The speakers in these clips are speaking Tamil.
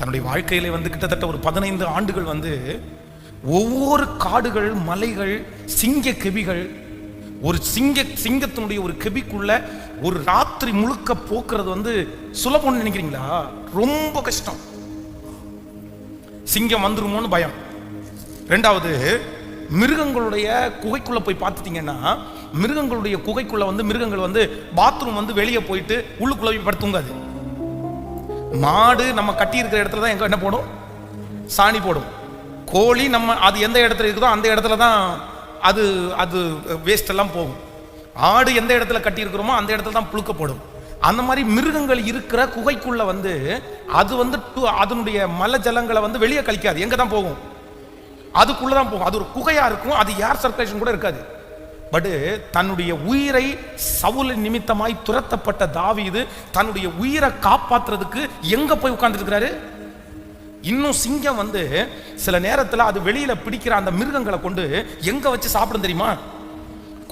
தன்னுடைய வாழ்க்கையிலே கிட்டத்தட்ட ஒரு 15 ஆண்டுகள் ஒவ்வொரு காடுகள், மலைகள், சிங்க கெபிகள், ஒரு சிங்கத்தினுடைய ஒரு கெபிக்குள்ள ஒரு ராத்திரி முழுக்க போக்குறது சுலபம்னு நினைக்கிறீங்களா? ரொம்ப கஷ்டம். சிங்கம் வந்துருமோன்னு பயம். ரெண்டாவது, மிருகங்களுடைய குகைக்குள்ள போய் பார்த்துட்டீங்கன்னா, மிருகங்களுடைய குகைக்குள்ள மிருகங்கள் பாத்ரூம் வெளியே போயிட்டு உள்ளுக்குள்ள போய் படுத்துங்காது. மாடு நம்ம கட்டி இருக்கிற இடத்துல தான் என்ன போடும்? சாணி போடும். கோழி நம்ம அது எந்த இடத்துல இருக்குதோ அந்த இடத்துல தான் அது அது வேஸ்ட் எல்லாம் போகும். ஆடு எந்த இடத்துல கட்டி இருக்கிறோமோ அந்த இடத்துல தான் புழுக்க போடும். அந்த மாதிரி மிருகங்கள் இருக்கிற குகைக்குள்ள அது அதனுடைய மல ஜலங்களை வெளியே கழிக்காது. எங்க தான் போகும்? அதுக்குள்ளதான் போகும். அது ஒரு குகையா இருக்கும். அது ஏர் சர்க்குலேஷன் கூட இருக்காது. பட் தன்னுடைய உயிரை சவுல் நிமித்தமாய் துரத்தப்பட்ட தாவீது தன்னுடைய உயிரை காப்பாற்றுறதுக்கு எங்க போய் உட்கார்ந்துருக்கிறாரு? இன்னும் சிங்கம் சில நேரத்தில் அது வெளியில பிடிக்கிற அந்த மிருகங்களை கொண்டு எங்க வச்சு சாப்பிடும் தெரியுமா?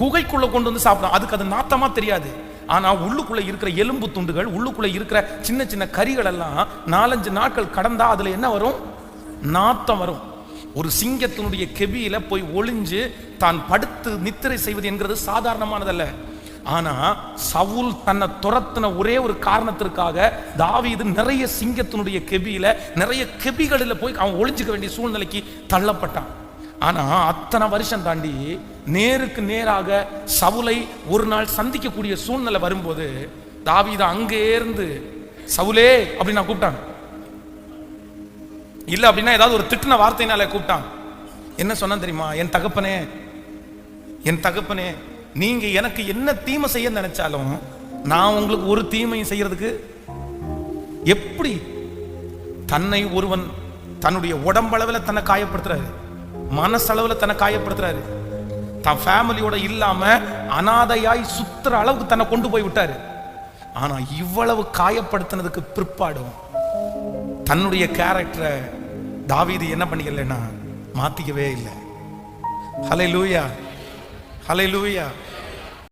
குகைக்குள்ள கொண்டு சாப்பிடும். அதுக்கு அது நாத்தமா தெரியாது. ஆனா உள்ளுக்குள்ள இருக்கிற எலும்பு துண்டுகள், உள்ளுக்குள்ள இருக்கிற சின்ன சின்ன கறிகள் எல்லாம் 4-5 நாட்கள் கடந்தா அதுல என்ன வரும்? நாத்தம் வரும். ஒரு சிங்கத்தினுடைய கெபியில போய் ஒளிஞ்சு தான் படுத்து நித்திரை செய்வது என்கிறது சாதாரணமானதல்ல. ஆனா சவுல் தன்னை துரத்தின ஒரே ஒரு காரணத்திற்காக தாவீது நிறைய சிங்கத்தினுடைய கெபியில, நிறைய கெபிகளில் போய் அவன் ஒளிஞ்சுக்க வேண்டிய சூழ்நிலைக்கு தள்ளப்பட்டான். ஆனா அத்தனை வருஷம் தாண்டி நேருக்கு நேராக சவுலை ஒரு நாள் சந்திக்கக்கூடிய சூழ்நிலை வரும்போது தாவீது அங்கே இருந்து சவுலே அப்படின்னு நான் கூப்பிட்டான். இல்ல அப்படின்னா ஏதாவது ஒரு திட்டின வார்த்தையினால கூப்பிட்டான். என்ன சொன்னா தெரியுமா? என் தகப்பனே, என் தகப்பனே, நீங்க எனக்கு என்ன தீமை செய்ய நினைச்சாலும் நான் உங்களுக்கு ஒரு தீமையும் செய்யறதுக்கு எப்படி? தன்னை ஒருவன் தன்னுடைய உடம்பளவில் தன்னை காயப்படுத்துறாரு, மனசளவில் தன்னை காயப்படுத்துறாரு, தன் ஃபேமிலியோட இல்லாம அனாதையாய் சுத்துற அளவுக்கு தன்னை கொண்டு போய் விட்டாரு. ஆனா இவ்வளவு காயப்படுத்தினதுக்கு பிற்பாடும் தன்னுடைய கேரக்டரை தாவீது என்ன பண்ணிக்கலன்னா மாத்திக்கவே இல்லை. ஹல்லேலூயா, ஹல்லேலூயா.